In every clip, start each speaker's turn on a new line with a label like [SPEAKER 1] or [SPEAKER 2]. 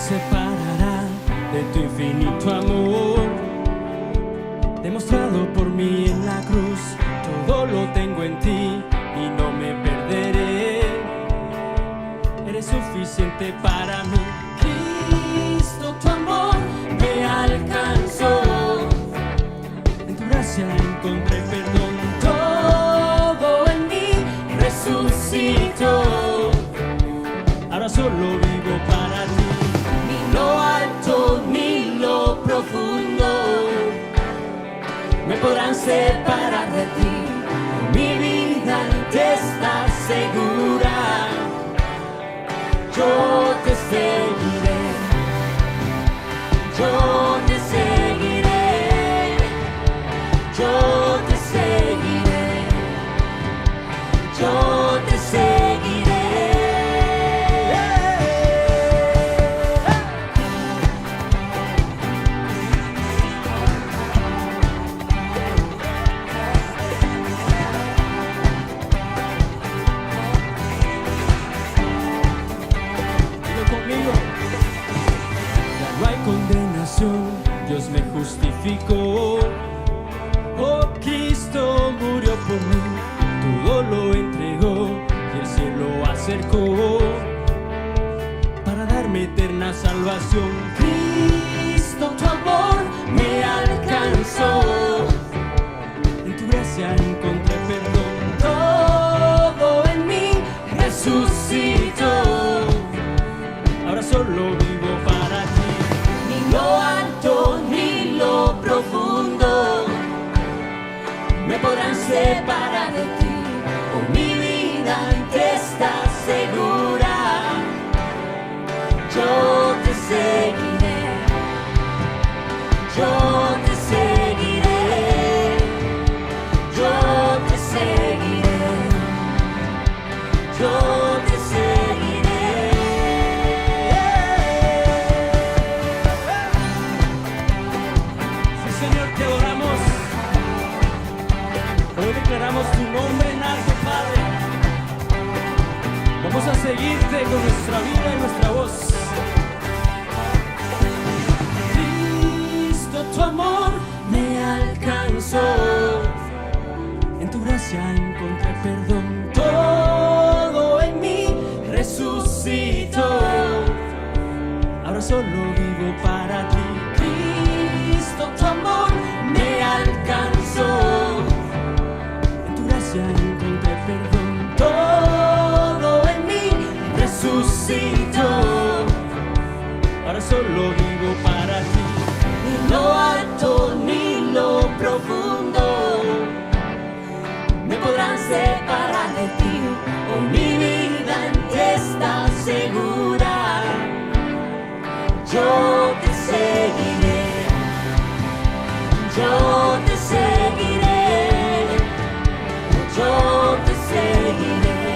[SPEAKER 1] separará de tu infinito amor, demostrado por mí en la cruz. Todo lo tengo en ti y no me perderé. Eres suficiente para mí. Cristo, tu amor me alcanzó. En tu gracia encontré perdón. Todo en mí resucitó. Ahora solo vivo para ti. Ni lo alto ni lo profundo me podrán separar de ti. Mi vida te está segura. Yo te seguiré. Yo te seguiré. Yo te seguiré. Yo te seguiré. Dios me justificó. Oh, Cristo murió por mí, todo lo entregó y el cielo acercó para darme eterna salvación. Cristo, tu amor me alcanzó. En tu gracia encontré perdón. Todo en mí resucitó. Ahora solo vivo para ti. Ni lo alto ni lo profundo me podrán separar de ti. Oh, mi vida te está segura. Yo te seguiré. Yo te seguiré. Yo te seguiré. Yo te seguiré. Declaramos tu nombre en alto, Padre. Vamos a seguirte con nuestra vida y nuestra voz. Cristo, tu amor me alcanzó. En tu gracia encontré perdón. Todo en mí resucitó. Ahora solo vivo para ti. Cristo, tu amor me alcanzó. Encontré perdón. Todo en mí resucitó. Ahora solo vivo para ti. Ni lo alto ni lo profundo me podrán separar de ti. Oh, mi vida te está segura. Yo te seguiré. Yo te seguiré. Yo te seguiré.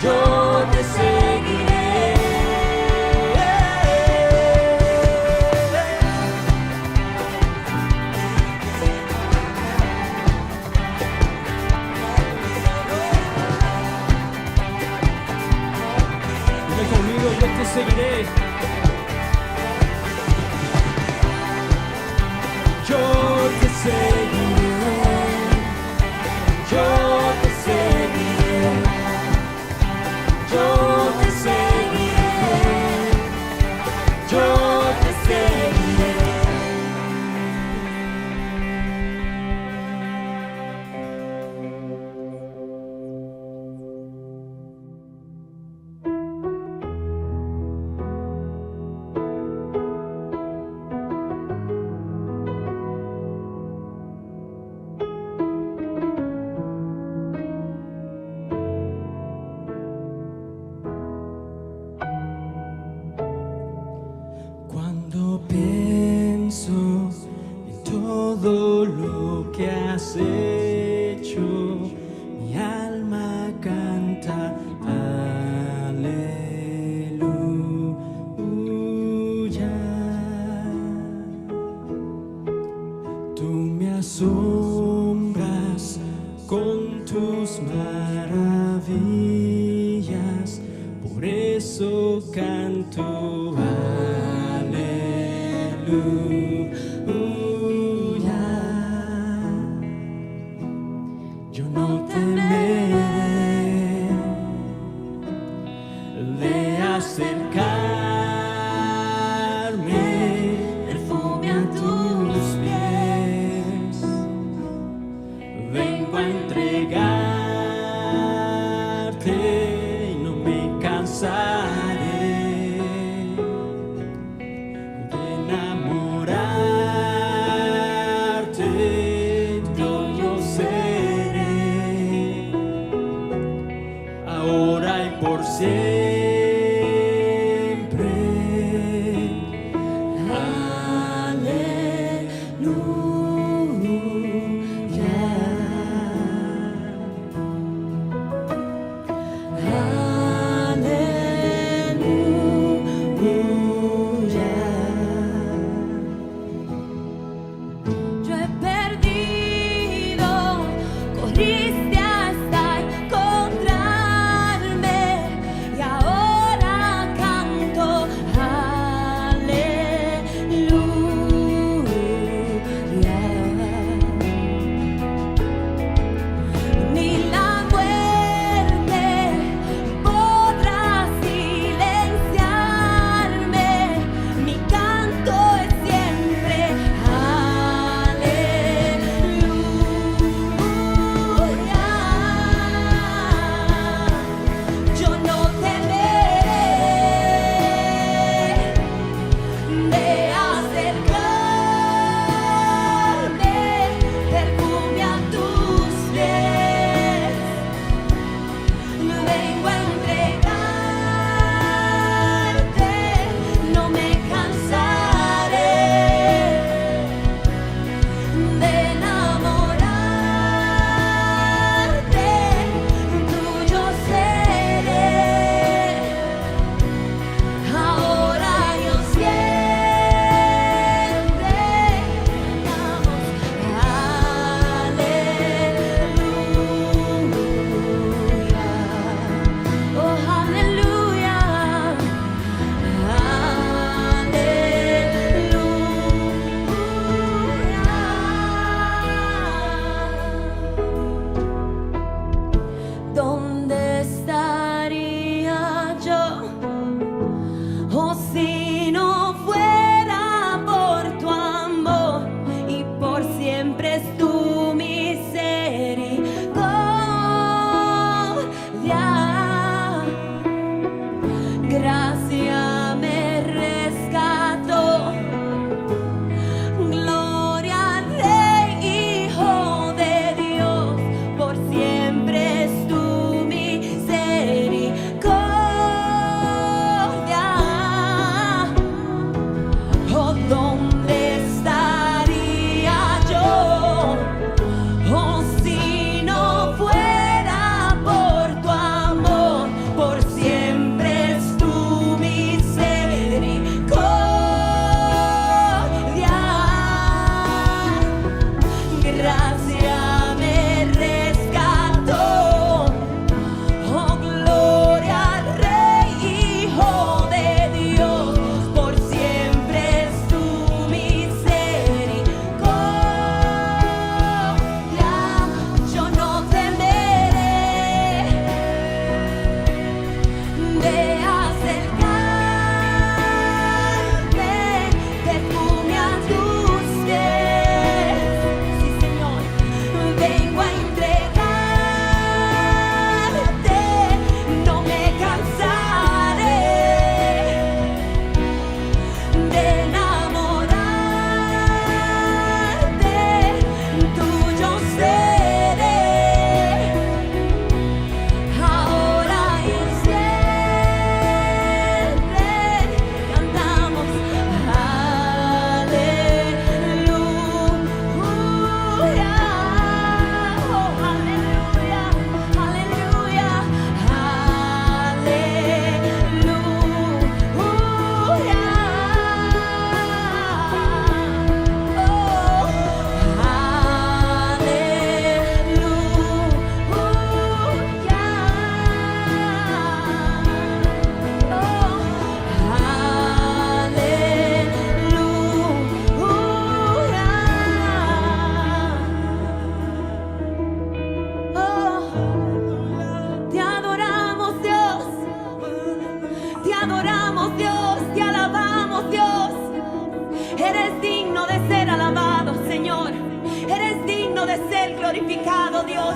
[SPEAKER 1] Yo te seguiré. Dile conmigo, yo te seguiré. Yo te seguiré. Yo te seguiré. Yo te seguiré. Yo te seguiré. Todo lo que has hecho, mi alma canta aleluya. Tú me asombras con tus maravillas, por por eso canto aleluya. Yo no temeré de acercarme, perfume a tus pies. Vengo a entregarte y no me cansaré de enamorarte. Yo seré ahora y por siempre.
[SPEAKER 2] Yo he perdido, corriste hasta encontrarme y ahora canto aleluya. Ni la muerte podrá silenciarme, mi canto es siempre aleluya.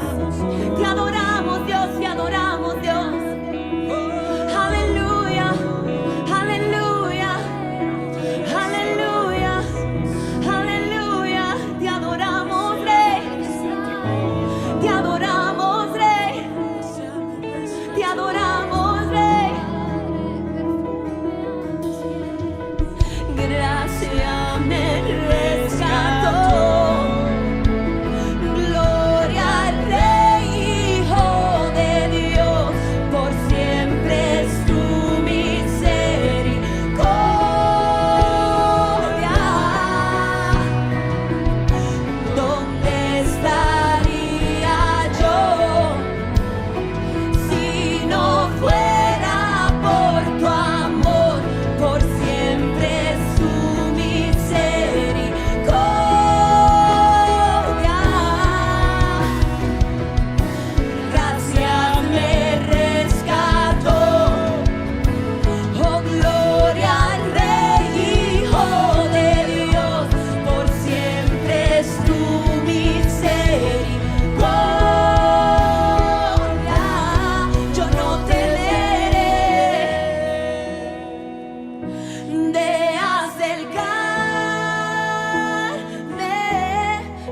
[SPEAKER 2] Dios. Te adoramos, Dios, te adoramos, Dios. Aleluya, aleluya, aleluya, aleluya. Te adoramos, Rey. Te adoramos, Rey. Te adoramos, Rey. Gracia me rescató. Gloria al Rey, Hijo de Dios. Por siempre es tu misericordia. ¿Dónde estaría yo si no fuera por tu amor? Por siempre es tu misericordia. Gracias me rescató. Oh, gloria al Rey, Hijo de Dios. Por siempre es tu misericordia. Yo no te leeré de acercarme,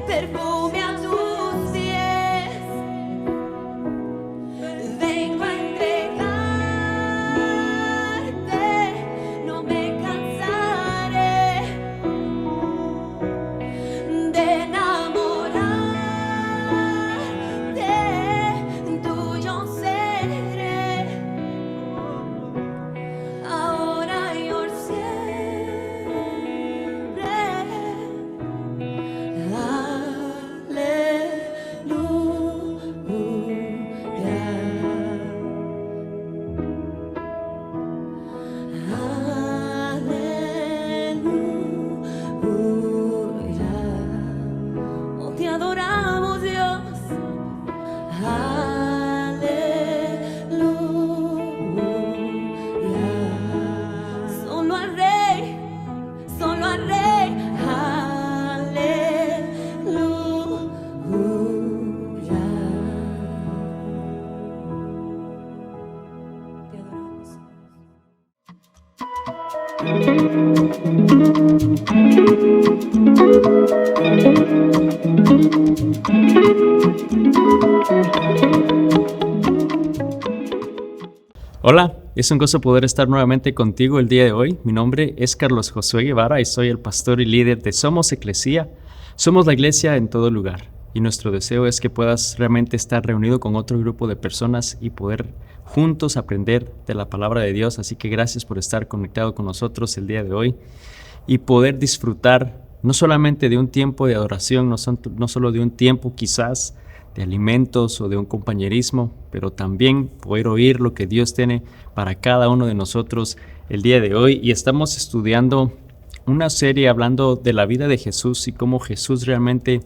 [SPEAKER 2] perfume a tus pies. Vengo a entregarte, no me cansaré de enamorarte, tuyo seré, ahora y por siempre. Aleluya. Oh, te adoramos, Dios. Aleluya. Solo al Rey, solo al Rey. Aleluya. Te adoramos.
[SPEAKER 3] Hola, es un gozo poder estar nuevamente contigo el día de hoy. Mi nombre es Carlos Josué Guevara y soy el pastor y líder de Somos Eclesía. Somos la iglesia en todo lugar y nuestro deseo es que puedas realmente estar reunido con otro grupo de personas y poder juntos aprender de la palabra de Dios. Así que gracias por estar conectado con nosotros el día de hoy y poder disfrutar no solamente de un tiempo de adoración, no solo de un tiempo quizás de alimentos o de un compañerismo, pero también poder oír lo que Dios tiene para cada uno de nosotros el día de hoy. Y estamos estudiando una serie hablando de la vida de Jesús y cómo Jesús realmente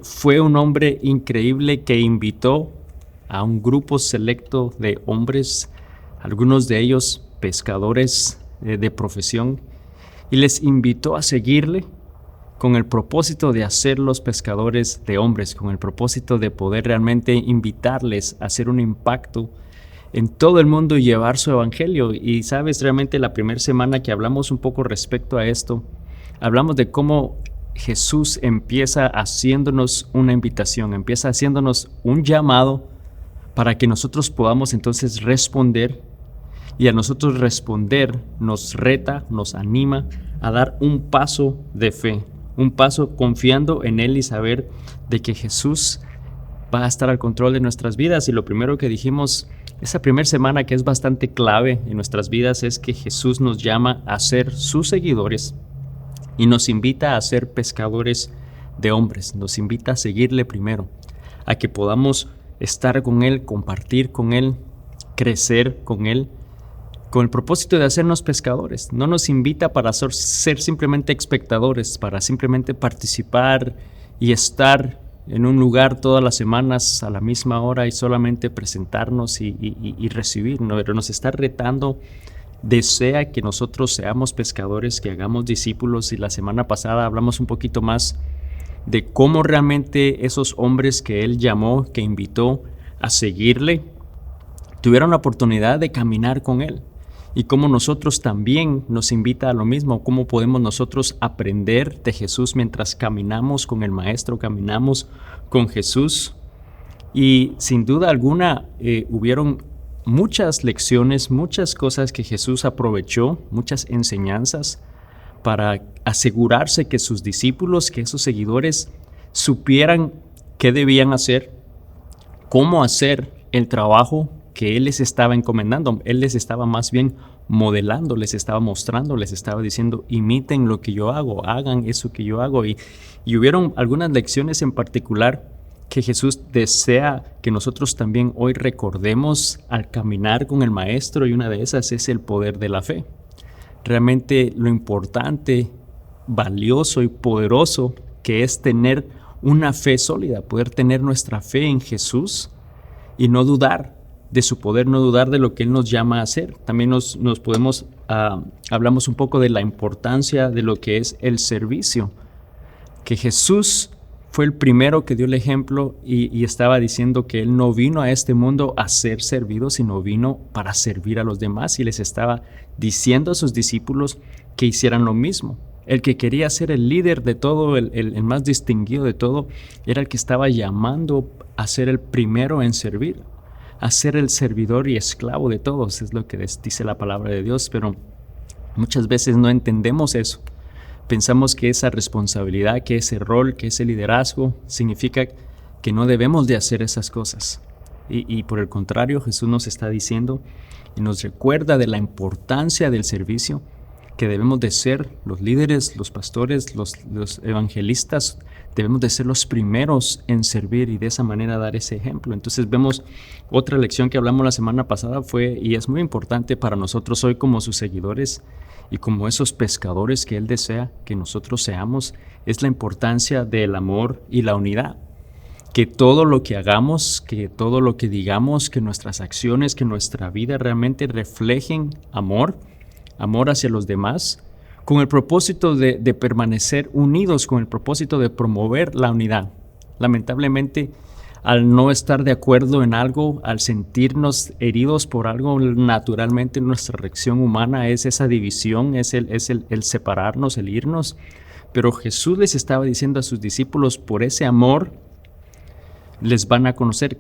[SPEAKER 3] fue un hombre increíble que invitó a un grupo selecto de hombres, algunos de ellos pescadores de profesión, y les invitó a seguirle con el propósito de hacerlos pescadores de hombres, con el propósito de poder realmente invitarles a hacer un impacto en todo el mundo y llevar su evangelio. Y sabes, realmente la primera semana que hablamos un poco respecto a esto, hablamos de cómo Jesús empieza haciéndonos una invitación, empieza haciéndonos un llamado para que nosotros podamos entonces responder, y a nosotros responder nos reta, nos anima a dar un paso de fe, un paso confiando en Él y saber de que Jesús va a estar al control de nuestras vidas. Y lo primero que dijimos esa primera semana, que es bastante clave en nuestras vidas, es que Jesús nos llama a ser sus seguidores y nos invita a ser pescadores de hombres, nos invita a seguirle primero, a que podamos estar con Él, compartir con Él, crecer con Él, con el propósito de hacernos pescadores. No nos invita para ser simplemente espectadores, para simplemente participar y estar en un lugar todas las semanas a la misma hora y solamente presentarnos y recibir, ¿no? Pero nos está retando, desea que nosotros seamos pescadores, que hagamos discípulos. Y la semana pasada hablamos un poquito más de cómo realmente esos hombres que él llamó, que invitó a seguirle, tuvieron la oportunidad de caminar con él. Y cómo nosotros también nos invita a lo mismo, cómo podemos nosotros aprender de Jesús mientras caminamos con el Maestro, caminamos con Jesús. Y sin duda alguna hubieron muchas lecciones, muchas cosas que Jesús aprovechó, muchas enseñanzas para asegurarse que sus discípulos, que esos seguidores supieran qué debían hacer, cómo hacer el trabajo que Él les estaba encomendando. Él les estaba más bien modelando, les estaba mostrando, les estaba diciendo, imiten lo que yo hago, hagan eso que yo hago. Y hubieron algunas lecciones en particular que Jesús desea que nosotros también hoy recordemos al caminar con el Maestro, y una de esas es el poder de la fe. Realmente lo importante, valioso y poderoso que es tener una fe sólida, poder tener nuestra fe en Jesús y no dudar de su poder, no dudar de lo que Él nos llama a hacer. También hablamos un poco de la importancia de lo que es el servicio, que Jesús fue el primero que dio el ejemplo y estaba diciendo que Él no vino a este mundo a ser servido, sino vino para servir a los demás, y les estaba diciendo a sus discípulos que hicieran lo mismo. El que quería ser el líder de todo, el más distinguido de todo, era el que estaba llamando a ser el primero en servir, a ser el servidor y esclavo de todos, es lo que dice la palabra de Dios, pero muchas veces no entendemos eso. Pensamos que esa responsabilidad, que ese rol, que ese liderazgo significa que no debemos de hacer esas cosas. Y por el contrario, Jesús nos está diciendo y nos recuerda de la importancia del servicio, que debemos de ser los líderes, los pastores, los evangelistas, debemos de ser los primeros en servir y de esa manera dar ese ejemplo. Entonces vemos otra lección que hablamos la semana pasada y es muy importante para nosotros hoy como sus seguidores y como esos pescadores que Él desea que nosotros seamos, es la importancia del amor y la unidad. Que todo lo que hagamos, que todo lo que digamos, que nuestras acciones, que nuestra vida realmente reflejen amor hacia los demás, con el propósito de permanecer unidos, con el propósito de promover la unidad. Lamentablemente, al no estar de acuerdo en algo, al sentirnos heridos por algo, naturalmente nuestra reacción humana es esa división, es el separarnos, el irnos. Pero Jesús les estaba diciendo a sus discípulos, por ese amor les van a conocer,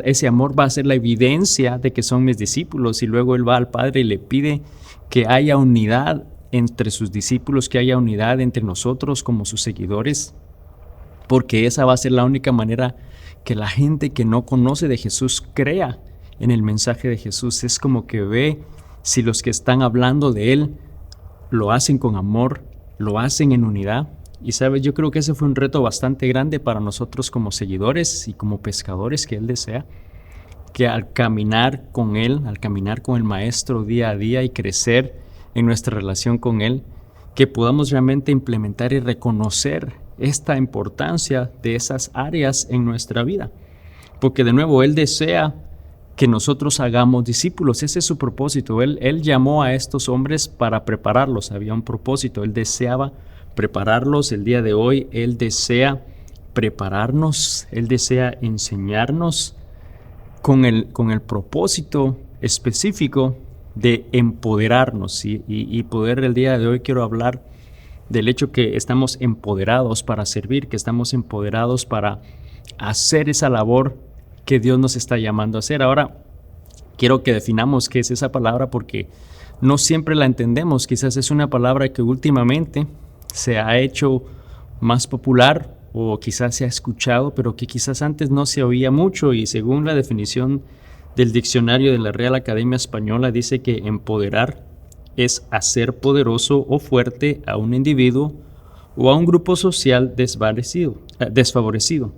[SPEAKER 3] ese amor va a ser la evidencia de que son mis discípulos. Y luego Él va al Padre y le pide que haya unidad entre sus discípulos, que haya unidad entre nosotros como sus seguidores, porque esa va a ser la única manera que la gente que no conoce de Jesús crea en el mensaje de Jesús. Es como que ve si los que están hablando de Él lo hacen con amor, lo hacen en unidad. Y sabes, yo creo que ese fue un reto bastante grande para nosotros como seguidores y como pescadores, que Él desea que al caminar con Él, al caminar con el Maestro día a día y crecer en nuestra relación con Él, que podamos realmente implementar y reconocer esta importancia de esas áreas en nuestra vida. Porque de nuevo, Él desea que nosotros hagamos discípulos. Ese es su propósito. Él llamó a estos hombres para prepararlos. Había un propósito. Él deseaba prepararlos. El día de hoy Él desea prepararnos, Él desea enseñarnos con el propósito específico de empoderarnos. Y poder el día de hoy quiero hablar del hecho que estamos empoderados para servir, que estamos empoderados para hacer esa labor que Dios nos está llamando a hacer. Ahora, quiero que definamos qué es esa palabra, porque no siempre la entendemos. Quizás es una palabra que últimamente se ha hecho más popular o quizás se ha escuchado, pero que quizás antes no se oía mucho. Y según la definición del diccionario de la Real Academia Española, dice que empoderar es hacer poderoso o fuerte a un individuo o a un grupo social desfavorecido.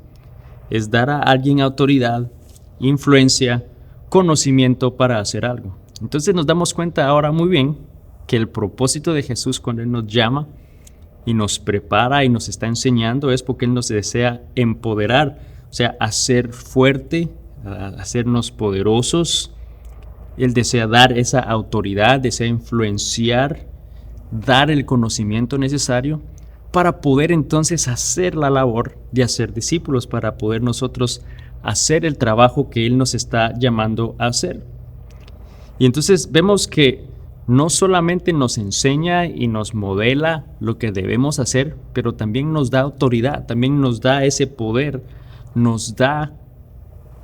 [SPEAKER 3] Es dar a alguien autoridad, influencia, conocimiento para hacer algo. Entonces nos damos cuenta ahora muy bien que el propósito de Jesús cuando Él nos llama y nos prepara y nos está enseñando es porque Él nos desea empoderar, o sea, hacer fuerte, hacernos poderosos. Él desea dar esa autoridad, desea influenciar, dar el conocimiento necesario para poder entonces hacer la labor de hacer discípulos, para poder nosotros hacer el trabajo que Él nos está llamando a hacer. Y entonces vemos que no solamente nos enseña y nos modela lo que debemos hacer, pero también nos da autoridad, también nos da ese poder, nos da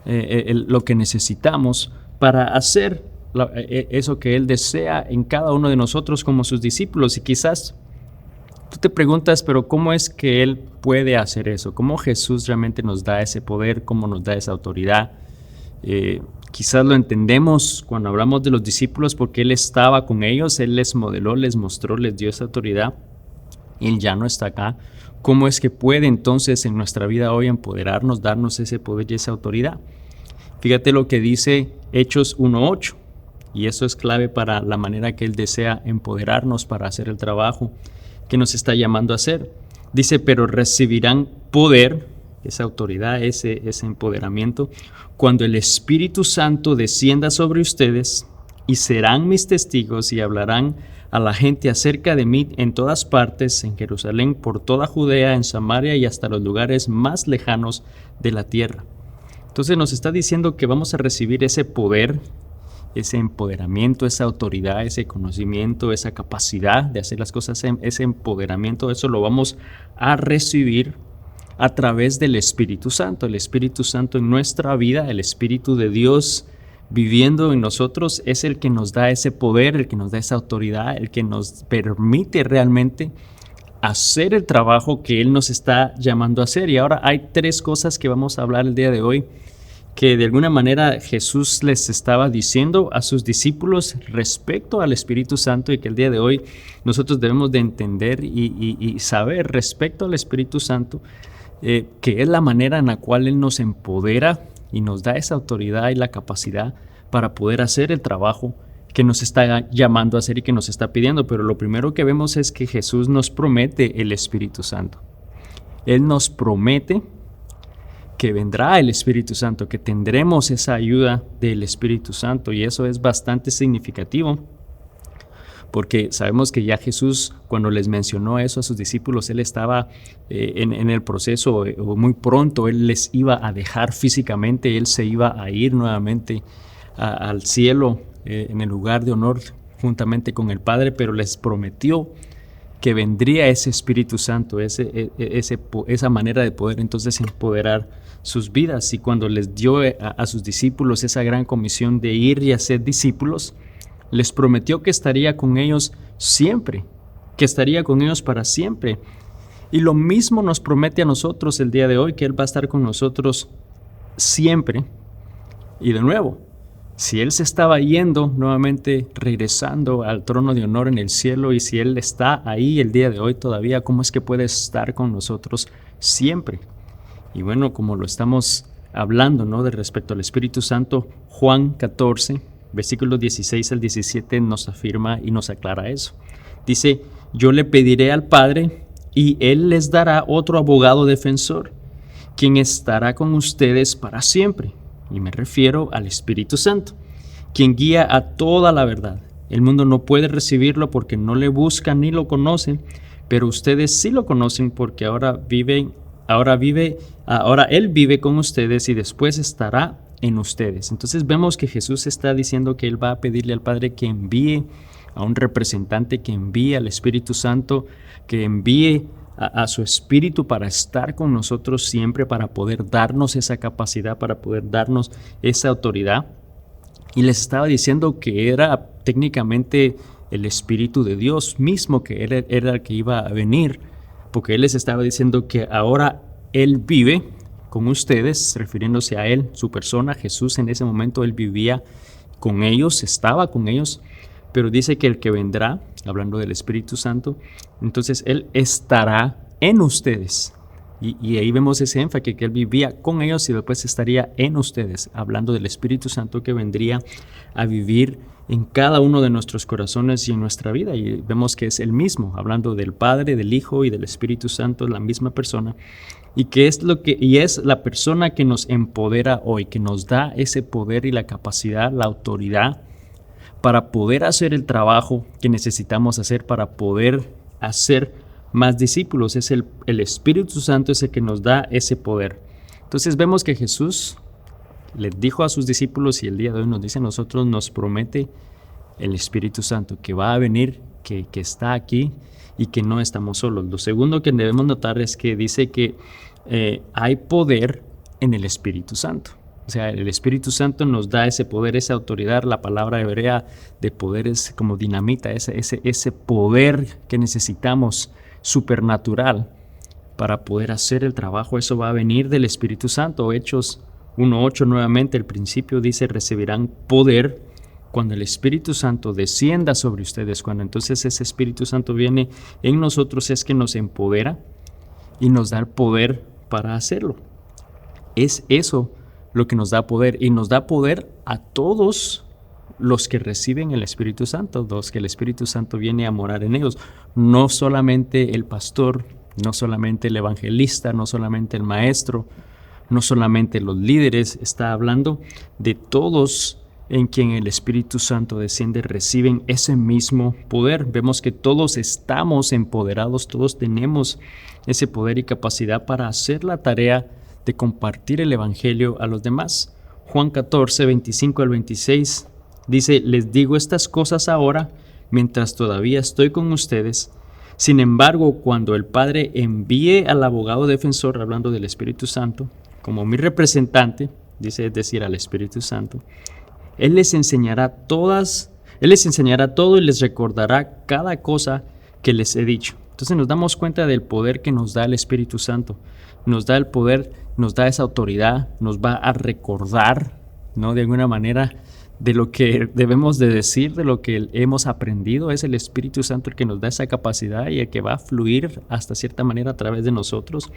[SPEAKER 3] lo que necesitamos para hacer eso que Él desea en cada uno de nosotros como sus discípulos. Y quizás tú te preguntas, pero ¿cómo es que Él puede hacer eso? ¿Cómo Jesús realmente nos da ese poder? ¿Cómo nos da esa autoridad? Quizás lo entendemos cuando hablamos de los discípulos porque Él estaba con ellos, Él les modeló, les mostró, les dio esa autoridad. Él ya no está acá. ¿Cómo es que puede entonces en nuestra vida hoy empoderarnos, darnos ese poder y esa autoridad? Fíjate lo que dice Hechos 1:8, y eso es clave para la manera que Él desea empoderarnos para hacer el trabajo que nos está llamando a hacer. Dice, pero recibirán poder, esa autoridad, ese empoderamiento, cuando el Espíritu Santo descienda sobre ustedes, y serán mis testigos y hablarán a la gente acerca de mí en todas partes, en Jerusalén, por toda Judea, en Samaria y hasta los lugares más lejanos de la tierra. Entonces nos está diciendo que vamos a recibir ese poder, ese empoderamiento, esa autoridad, ese conocimiento, esa capacidad de hacer las cosas, ese empoderamiento, eso lo vamos a recibir a través del Espíritu Santo. El Espíritu Santo en nuestra vida, el Espíritu de Dios viviendo en nosotros es el que nos da ese poder, el que nos da esa autoridad, el que nos permite realmente hacer el trabajo que Él nos está llamando a hacer. Y ahora hay tres cosas que vamos a hablar el día de hoy que de alguna manera Jesús les estaba diciendo a sus discípulos respecto al Espíritu Santo, y que el día de hoy nosotros debemos de entender y saber respecto al Espíritu Santo, que es la manera en la cual Él nos empodera y nos da esa autoridad y la capacidad para poder hacer el trabajo que nos está llamando a hacer y que nos está pidiendo. Pero lo primero que vemos es que Jesús nos promete el Espíritu Santo. Él nos promete que vendrá el Espíritu Santo, que tendremos esa ayuda del Espíritu Santo, y eso es bastante significativo, porque sabemos que ya Jesús, cuando les mencionó eso a sus discípulos, Él estaba en el proceso, o muy pronto Él les iba a dejar físicamente, Él se iba a ir nuevamente al cielo, en el lugar de honor, juntamente con el Padre, pero les prometió que vendría ese Espíritu Santo, esa manera de poder entonces empoderar sus vidas. Y cuando les dio a sus discípulos esa gran comisión de ir y hacer discípulos, les prometió que estaría con ellos siempre, que estaría con ellos para siempre. Y lo mismo nos promete a nosotros el día de hoy, que Él va a estar con nosotros siempre. Y de nuevo, si Él se estaba yendo, nuevamente regresando al trono de honor en el cielo, y si Él está ahí el día de hoy todavía, ¿cómo es que puede estar con nosotros siempre? Y bueno, como lo estamos hablando, ¿no?, de respecto al Espíritu Santo, Juan 14, versículos 16 al 17 nos afirma y nos aclara eso. Dice, yo le pediré al Padre y Él les dará otro abogado defensor, quien estará con ustedes para siempre. Y me refiero al Espíritu Santo, quien guía a toda la verdad. El mundo no puede recibirlo porque no le buscan ni lo conocen, pero ustedes sí lo conocen porque ahora Él vive con ustedes y después estará en ustedes. Entonces vemos que Jesús está diciendo que Él va a pedirle al Padre que envíe a un representante, que envíe al Espíritu Santo, que envíe a su Espíritu para estar con nosotros siempre, para poder darnos esa capacidad, para poder darnos esa autoridad. Y les estaba diciendo que era técnicamente el Espíritu de Dios mismo, que era el que iba a venir, porque Él les estaba diciendo que ahora Él vive con ustedes, refiriéndose a Él, su persona. Jesús en ese momento, Él vivía con ellos, estaba con ellos, pero dice que el que vendrá, hablando del Espíritu Santo, entonces Él estará en ustedes. Y ahí vemos ese énfasis, que Él vivía con ellos y después estaría en ustedes, hablando del Espíritu Santo que vendría a vivir en cada uno de nuestros corazones y en nuestra vida. Y vemos que es el mismo, hablando del Padre, del Hijo y del Espíritu Santo, la misma persona. Y que es la persona que nos empodera hoy, que nos da ese poder y la capacidad, la autoridad para poder hacer el trabajo que necesitamos hacer, para poder hacer más discípulos. Es el Espíritu Santo es el que nos da ese poder. Entonces vemos que Jesús les dijo a sus discípulos, y el día de hoy nos dice a nosotros, nos promete el Espíritu Santo que va a venir, que está aquí y que no estamos solos. Lo segundo que debemos notar es que dice que hay poder en el Espíritu Santo. O sea, el Espíritu Santo nos da ese poder, esa autoridad. La palabra hebrea de poder es como dinamita, ese poder que necesitamos, supernatural, para poder hacer el trabajo. Eso va a venir del Espíritu Santo. Hechos 1:8 nuevamente, el principio dice, recibirán poder cuando el Espíritu Santo descienda sobre ustedes. Cuando entonces ese Espíritu Santo viene en nosotros, es que nos empodera y nos da el poder para hacerlo. Es eso lo que nos da poder, y nos da poder a todos los que reciben el Espíritu Santo, los que el Espíritu Santo viene a morar en ellos. No solamente el pastor, no solamente el evangelista, no solamente el maestro, no solamente los líderes. Está hablando de todos en quien el Espíritu Santo desciende, reciben ese mismo poder. Vemos que todos estamos empoderados, todos tenemos ese poder y capacidad para hacer la tarea de compartir el Evangelio a los demás. Juan 14, 25 al 26 dice, les digo estas cosas ahora, mientras todavía estoy con ustedes. Sin embargo, cuando el Padre envíe al abogado defensor, hablando del Espíritu Santo, como mi representante, dice, es decir, al Espíritu Santo, Él les enseñará todo y les recordará cada cosa que les he dicho. Entonces nos damos cuenta del poder que nos da el Espíritu Santo. Nos da el poder, nos da esa autoridad, nos va a recordar, ¿no? De alguna manera, de lo que debemos de decir, de lo que hemos aprendido. Es el Espíritu Santo el que nos da esa capacidad y el que va a fluir hasta cierta manera a través de nosotros.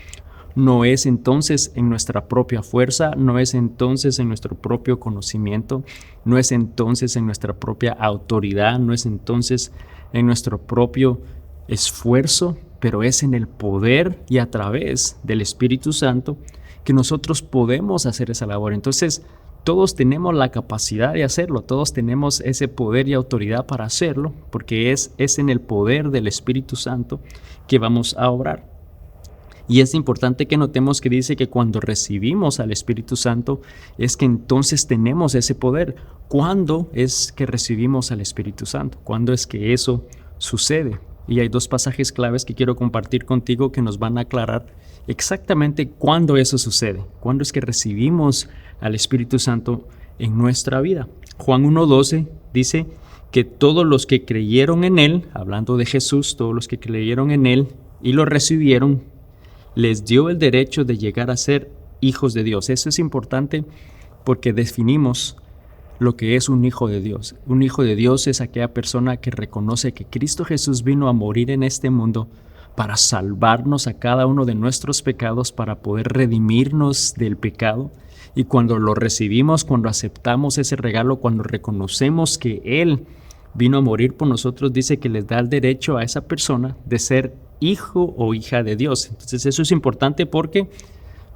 [SPEAKER 3] No es entonces en nuestra propia fuerza, no es entonces en nuestro propio conocimiento, no es entonces en nuestra propia autoridad, no es entonces en nuestro propio esfuerzo, pero es en el poder y a través del Espíritu Santo que nosotros podemos hacer esa labor. Entonces, todos tenemos la capacidad de hacerlo, todos tenemos ese poder y autoridad para hacerlo, porque es en el poder del Espíritu Santo que vamos a obrar. Y es importante que notemos que dice que cuando recibimos al Espíritu Santo es que entonces tenemos ese poder. ¿Cuándo es que recibimos al Espíritu Santo? ¿Cuándo es que eso sucede? Y hay dos pasajes claves que quiero compartir contigo que nos van a aclarar exactamente cuándo eso sucede. Cuándo es que recibimos al Espíritu Santo en nuestra vida. Juan 1:12 dice que todos los que creyeron en Él, hablando de Jesús, todos los que creyeron en Él y lo recibieron, les dio el derecho de llegar a ser hijos de Dios. Eso es importante porque definimos lo que es un hijo de Dios. Un hijo de Dios es aquella persona que reconoce que Cristo Jesús vino a morir en este mundo para salvarnos a cada uno de nuestros pecados, para poder redimirnos del pecado. Y cuando lo recibimos, cuando aceptamos ese regalo, cuando reconocemos que Él vino a morir por nosotros, dice que les da el derecho a esa persona de ser hijo o hija de Dios. Entonces eso es importante porque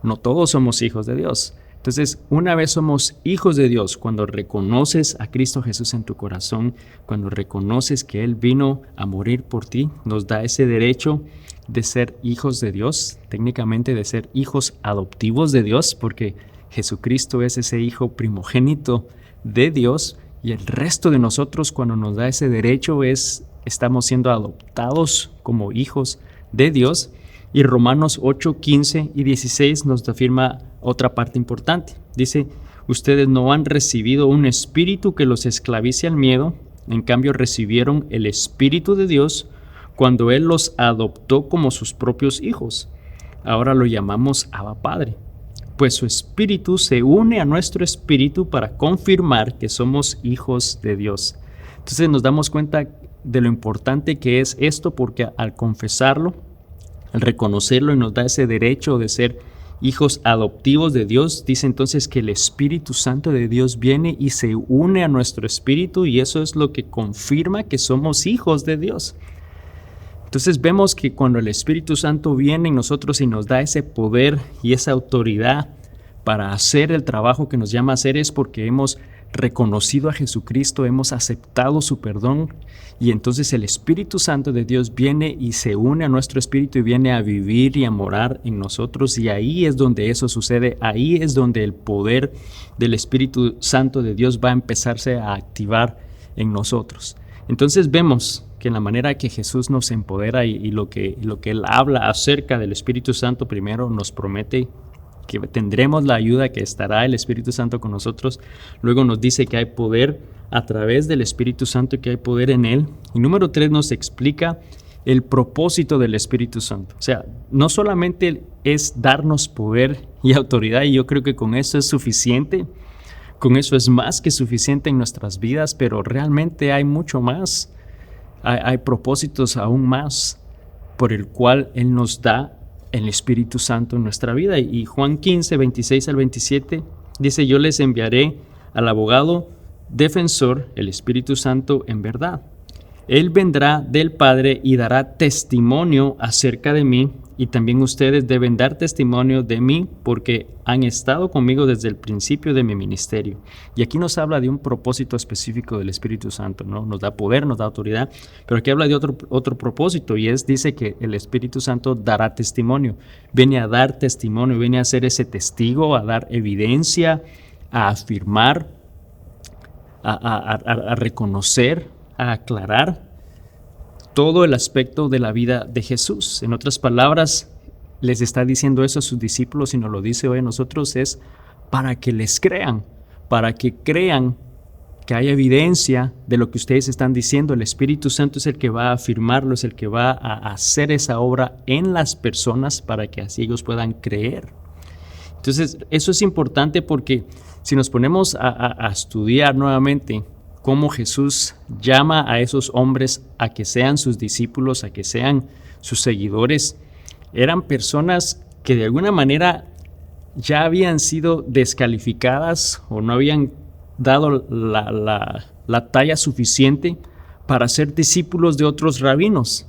[SPEAKER 3] no todos somos hijos de Dios. Entonces, una vez somos hijos de Dios, cuando reconoces a Cristo Jesús en tu corazón, cuando reconoces que Él vino a morir por ti, nos da ese derecho de ser hijos de Dios, técnicamente de ser hijos adoptivos de Dios, porque Jesucristo es ese hijo primogénito de Dios, y el resto de nosotros, cuando nos da ese derecho, estamos siendo adoptados como hijos de Dios. Y Romanos 8, 15 y 16 nos afirma otra parte importante. Dice, ustedes no han recibido un espíritu que los esclavice al miedo, en cambio recibieron el Espíritu de Dios cuando Él los adoptó como sus propios hijos. Ahora lo llamamos Abba Padre, pues su Espíritu se une a nuestro espíritu para confirmar que somos hijos de Dios. Entonces nos damos cuenta de lo importante que es esto, porque al confesarlo, al reconocerlo, y nos da ese derecho de ser hijos adoptivos de Dios, dice entonces que el Espíritu Santo de Dios viene y se une a nuestro espíritu, y eso es lo que confirma que somos hijos de Dios. Entonces vemos que cuando el Espíritu Santo viene en nosotros y nos da ese poder y esa autoridad para hacer el trabajo que nos llama a hacer es porque hemos reconocido a Jesucristo, hemos aceptado su perdón y entonces el Espíritu Santo de Dios viene y se une a nuestro espíritu y viene a vivir y a morar en nosotros, y ahí es donde eso sucede, ahí es donde el poder del Espíritu Santo de Dios va a empezarse a activar en nosotros. Entonces vemos que en la manera que Jesús nos empodera y lo que Él habla acerca del Espíritu Santo, primero nos promete que tendremos la ayuda, que estará el Espíritu Santo con nosotros. Luego nos dice que hay poder a través del Espíritu Santo y que hay poder en Él. Y número 3 nos explica el propósito del Espíritu Santo. O sea, no solamente es darnos poder y autoridad, y yo creo que con eso es suficiente, con eso es más que suficiente en nuestras vidas, pero realmente hay mucho más. Hay propósitos aún más por el cual Él nos da el Espíritu Santo en nuestra vida. Y Juan 15, 26 al 27 dice: yo les enviaré al abogado defensor, el Espíritu Santo en verdad. Él vendrá del Padre y dará testimonio acerca de mí, y también ustedes deben dar testimonio de mí porque han estado conmigo desde el principio de mi ministerio. Y aquí nos habla de un propósito específico del Espíritu Santo, ¿no? Nos da poder, nos da autoridad, pero aquí habla de otro propósito, y dice que el Espíritu Santo dará testimonio. Viene a dar testimonio, viene a ser ese testigo, a dar evidencia, a afirmar, a reconocer, a aclarar todo el aspecto de la vida de Jesús. En otras palabras, les está diciendo eso a sus discípulos y nos lo dice hoy a nosotros, es para que les crean, para que crean que hay evidencia de lo que ustedes están diciendo. El Espíritu Santo es el que va a afirmarlo, es el que va a hacer esa obra en las personas para que así ellos puedan creer. Entonces, eso es importante porque si nos ponemos a estudiar nuevamente cómo Jesús llama a esos hombres a que sean sus discípulos, a que sean sus seguidores, eran personas que de alguna manera ya habían sido descalificadas o no habían dado la talla suficiente para ser discípulos de otros rabinos,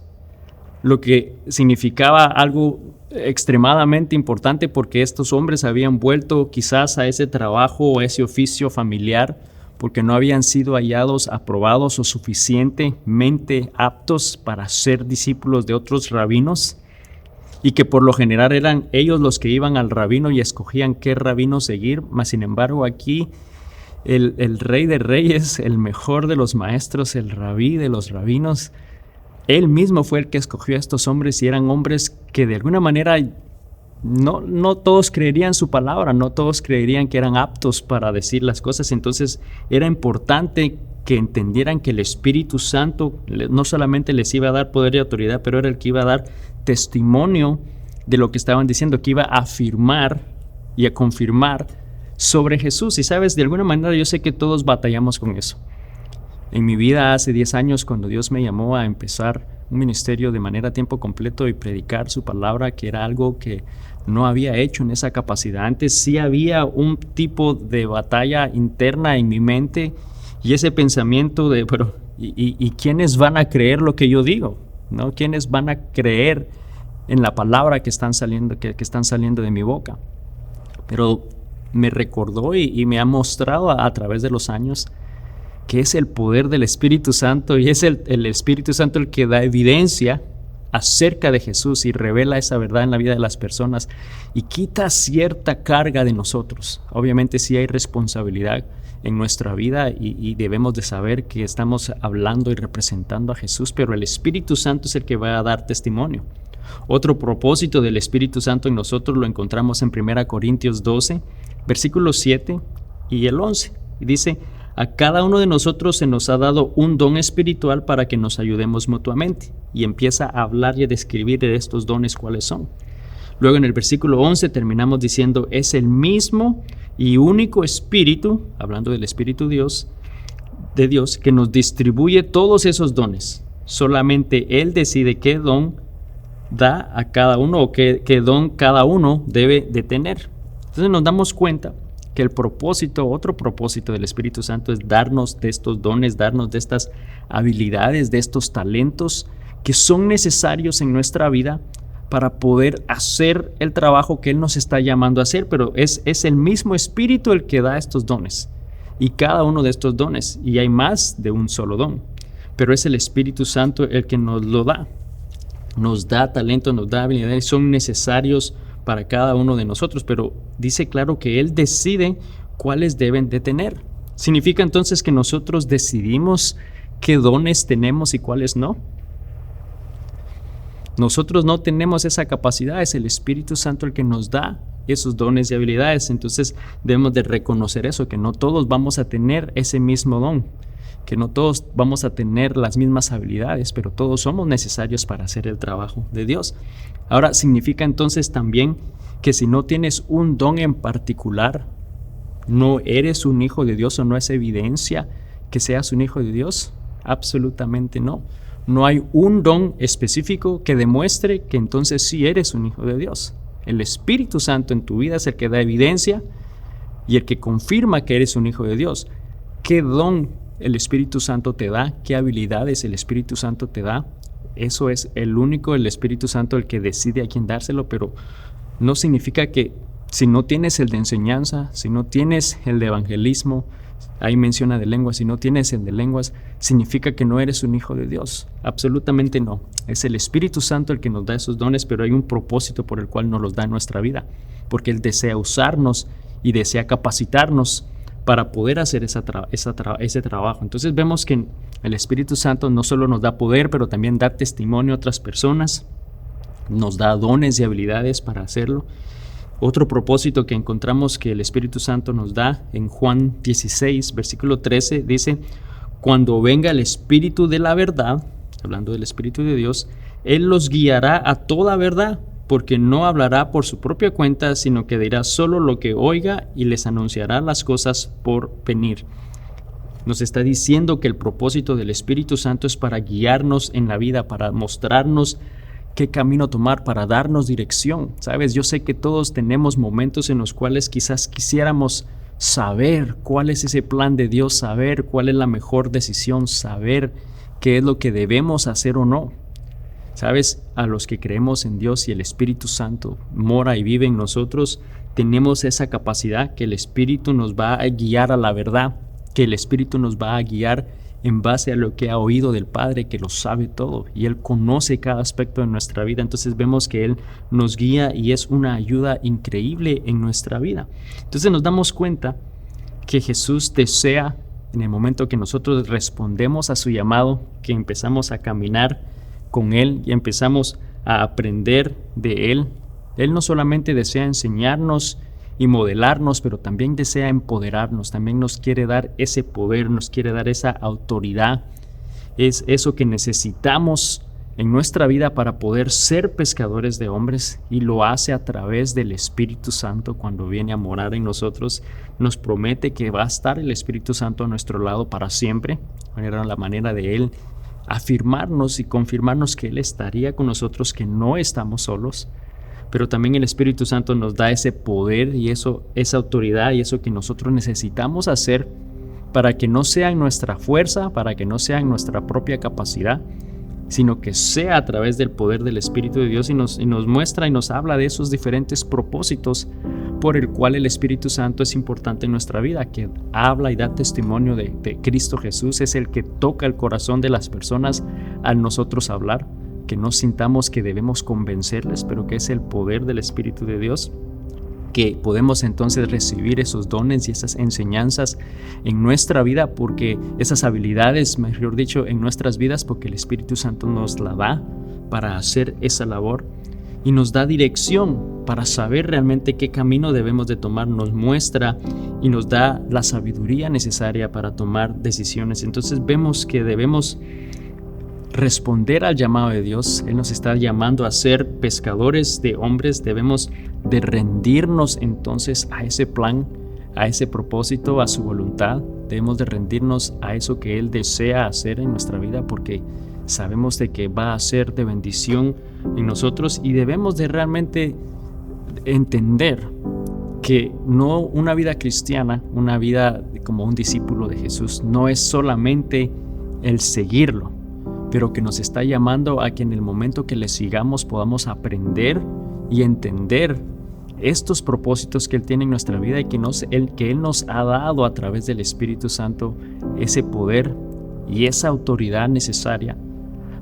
[SPEAKER 3] lo que significaba algo extremadamente importante porque estos hombres habían vuelto quizás a ese trabajo o a ese oficio familiar porque no habían sido hallados aprobados o suficientemente aptos para ser discípulos de otros rabinos, y que por lo general eran ellos los que iban al rabino y escogían qué rabino seguir. Mas sin embargo aquí el Rey de Reyes, el mejor de los maestros, el rabí de los rabinos, él mismo fue el que escogió a estos hombres, y eran hombres que de alguna manera no todos creerían su palabra, no todos creerían que eran aptos para decir las cosas. Entonces era importante que entendieran que el Espíritu Santo no solamente les iba a dar poder y autoridad, pero era el que iba a dar testimonio de lo que estaban diciendo, que iba a afirmar y a confirmar sobre Jesús. Y sabes, de alguna manera yo sé que todos batallamos con eso. En mi vida hace 10 años, cuando Dios me llamó a empezar un ministerio de manera a tiempo completo y predicar su palabra, que era algo que no había hecho en esa capacidad. Antes sí había un tipo de batalla interna en mi mente y ese pensamiento de, pero ¿y quiénes van a creer lo que yo digo? ¿No? ¿Quiénes van a creer en la palabra que están saliendo de mi boca? Pero me recordó y me ha mostrado a través de los años que es el poder del Espíritu Santo, y es el Espíritu Santo el que da evidencia acerca de Jesús y revela esa verdad en la vida de las personas y quita cierta carga de nosotros. Obviamente sí hay responsabilidad en nuestra vida y debemos de saber que estamos hablando y representando a Jesús, pero el Espíritu Santo es el que va a dar testimonio. Otro propósito del Espíritu Santo en nosotros lo encontramos en 1 Corintios 12, versículos 7 y el 11. Y dice: a cada uno de nosotros se nos ha dado un don espiritual para que nos ayudemos mutuamente. Y empieza a hablar y a describir de estos dones cuáles son. Luego en el versículo 11 terminamos diciendo: es el mismo y único Espíritu, hablando del Espíritu de Dios, que nos distribuye todos esos dones. Solamente Él decide qué don da a cada uno o qué don cada uno debe de tener. Entonces nos damos cuenta que otro propósito del Espíritu Santo es darnos de estos dones, darnos de estas habilidades, de estos talentos que son necesarios en nuestra vida para poder hacer el trabajo que Él nos está llamando a hacer, pero es el mismo Espíritu el que da estos dones, y cada uno de estos dones, y hay más de un solo don, pero es el Espíritu Santo el que nos lo da. Nos da talento, nos da habilidades, son necesarios para cada uno de nosotros, pero dice claro que Él decide cuáles deben de tener. ¿Significa entonces que nosotros decidimos qué dones tenemos y cuáles no? Nosotros no tenemos esa capacidad, es el Espíritu Santo el que nos da esos dones y habilidades. Entonces debemos de reconocer eso, que no todos vamos a tener ese mismo don, que no todos vamos a tener las mismas habilidades, pero todos somos necesarios para hacer el trabajo de Dios. Ahora, ¿significa entonces también que si no tienes un don en particular, no eres un hijo de Dios o no es evidencia que seas un hijo de Dios? Absolutamente no. No hay un don específico que demuestre que entonces sí eres un hijo de Dios. El Espíritu Santo en tu vida es el que da evidencia y el que confirma que eres un hijo de Dios. ¿Qué don el Espíritu Santo te da? ¿Qué habilidades el Espíritu Santo te da? Eso es el único, el Espíritu Santo, el que decide a quién dárselo, pero no significa que si no tienes el de enseñanza, si no tienes el de evangelismo, ahí menciona de lenguas, si no tienes el de lenguas, significa que no eres un hijo de Dios. Absolutamente no. Es el Espíritu Santo el que nos da esos dones, pero hay un propósito por el cual nos los da en nuestra vida, porque Él desea usarnos y desea capacitarnos para poder hacer ese trabajo. Entonces vemos que el Espíritu Santo no solo nos da poder, pero también da testimonio a otras personas, nos da dones y habilidades para hacerlo. Otro propósito que encontramos que el Espíritu Santo nos da en Juan 16, versículo 13, dice: cuando venga el Espíritu de la verdad, hablando del Espíritu de Dios, Él los guiará a toda verdad, porque no hablará por su propia cuenta, sino que dirá solo lo que oiga y les anunciará las cosas por venir. Nos está diciendo que el propósito del Espíritu Santo es para guiarnos en la vida, para mostrarnos qué camino tomar, para darnos dirección. ¿Sabes? Yo sé que todos tenemos momentos en los cuales quizás quisiéramos saber cuál es ese plan de Dios, saber cuál es la mejor decisión, saber qué es lo que debemos hacer o no. ¿Sabes? A los que creemos en Dios y el Espíritu Santo mora y vive en nosotros, tenemos esa capacidad que el Espíritu nos va a guiar a la verdad, que el Espíritu nos va a guiar en base a lo que ha oído del Padre, que lo sabe todo y Él conoce cada aspecto de nuestra vida. Entonces vemos que Él nos guía y es una ayuda increíble en nuestra vida. Entonces nos damos cuenta que Jesús desea, en el momento que nosotros respondemos a su llamado, que empezamos a caminar con Él y empezamos a aprender de Él, Él no solamente desea enseñarnos y modelarnos, pero también desea empoderarnos, también nos quiere dar ese poder, nos quiere dar esa autoridad. Es eso que necesitamos en nuestra vida para poder ser pescadores de hombres, y lo hace a través del Espíritu Santo. Cuando viene a morar en nosotros, nos promete que va a estar el Espíritu Santo a nuestro lado para siempre. Era la manera de Él afirmarnos y confirmarnos que Él estaría con nosotros, que no estamos solos. Pero también el Espíritu Santo nos da ese poder y esa autoridad y eso que nosotros necesitamos hacer para que no sea en nuestra fuerza, para que no sea en nuestra propia capacidad, sino que sea a través del poder del Espíritu de Dios, y nos muestra y nos habla de esos diferentes propósitos por el cual el Espíritu Santo es importante en nuestra vida, que habla y da testimonio de Cristo Jesús. Es el que toca el corazón de las personas al nosotros hablar, que no sintamos que debemos convencerles, pero que es el poder del Espíritu de Dios, que podemos entonces recibir esos dones y esas enseñanzas en nuestra vida, porque esas habilidades, mejor dicho, en nuestras vidas, porque el Espíritu Santo nos la da para hacer esa labor y nos da dirección para saber realmente qué camino debemos de tomar, nos muestra y nos da la sabiduría necesaria para tomar decisiones. Entonces vemos que debemos responder al llamado de Dios. Él nos está llamando a ser pescadores de hombres. Debemos de rendirnos entonces a ese plan, a ese propósito, a su voluntad. Debemos de rendirnos a eso que Él desea hacer en nuestra vida, porque sabemos de que va a ser de bendición en nosotros, y debemos de realmente entender que no una vida cristiana, una vida como un discípulo de Jesús, no es solamente el seguirlo, pero que nos está llamando a que en el momento que le sigamos podamos aprender y entender estos propósitos que Él tiene en nuestra vida y que Él nos ha dado a través del Espíritu Santo ese poder y esa autoridad necesaria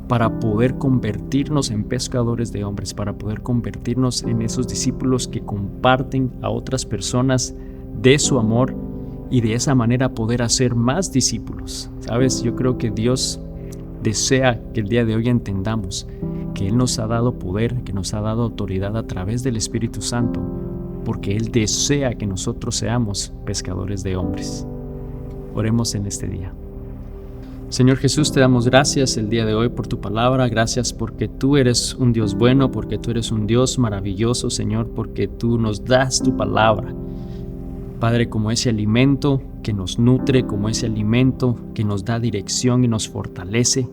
[SPEAKER 3] para poder convertirnos en pescadores de hombres, para poder convertirnos en esos discípulos que comparten a otras personas de su amor y de esa manera poder hacer más discípulos. ¿Sabes? Yo creo que Dios desea que el día de hoy entendamos que Él nos ha dado poder, que nos ha dado autoridad a través del Espíritu Santo, porque Él desea que nosotros seamos pescadores de hombres. Oremos en este día. Señor Jesús, te damos gracias el día de hoy por tu palabra. Gracias porque tú eres un Dios bueno, porque tú eres un Dios maravilloso, Señor, porque tú nos das tu palabra. Padre, como ese alimento que nos nutre, como ese alimento que nos da dirección y nos fortalece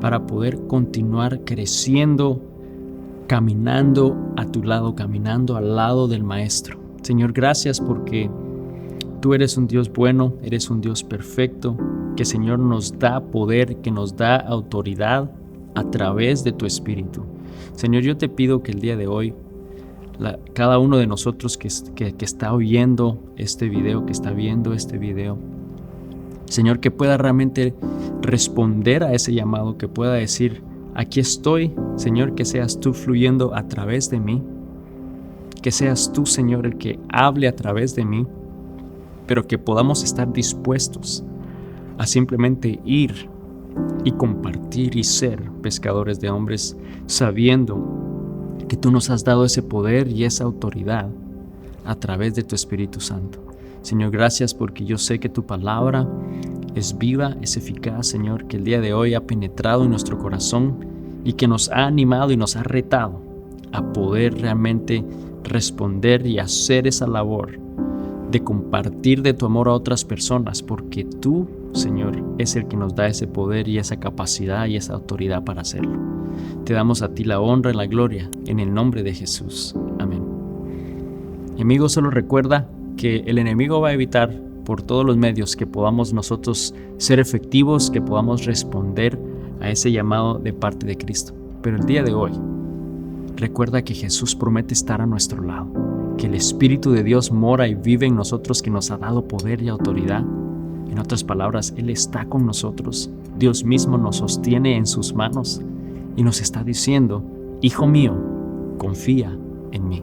[SPEAKER 3] para poder continuar creciendo, caminando a tu lado, caminando al lado del Maestro. Señor, gracias porque tú eres un Dios bueno, eres un Dios perfecto, que Señor nos da poder, que nos da autoridad a través de tu Espíritu. Señor, yo te pido que el día de hoy, cada uno de nosotros que está oyendo este video, que está viendo este video, Señor, que pueda realmente responder a ese llamado, que pueda decir, aquí estoy, Señor, que seas tú fluyendo a través de mí, que seas tú, Señor, el que hable a través de mí, pero que podamos estar dispuestos a simplemente ir y compartir y ser pescadores de hombres, sabiendo que tú nos has dado ese poder y esa autoridad a través de tu Espíritu Santo. Señor, gracias porque yo sé que tu palabra es viva, es eficaz, Señor, que el día de hoy ha penetrado en nuestro corazón y que nos ha animado y nos ha retado a poder realmente responder y hacer esa labor de compartir de tu amor a otras personas, porque tú, Señor, es el que nos da ese poder y esa capacidad y esa autoridad para hacerlo. Te damos a ti la honra y la gloria en el nombre de Jesús. Amén. Y amigo, solo recuerda que el enemigo va a evitar por todos los medios que podamos nosotros ser efectivos, que podamos responder a ese llamado de parte de Cristo. Pero el día de hoy, recuerda que Jesús promete estar a nuestro lado, que el Espíritu de Dios mora y vive en nosotros, que nos ha dado poder y autoridad. En otras palabras, Él está con nosotros. Dios mismo nos sostiene en sus manos y nos está diciendo, hijo mío, confía en mí.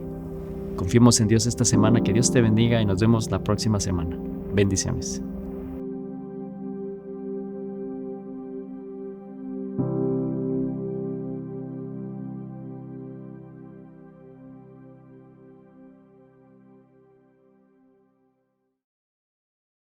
[SPEAKER 3] Confiemos en Dios esta semana. Que Dios te bendiga y nos vemos la próxima semana. Bendiciones.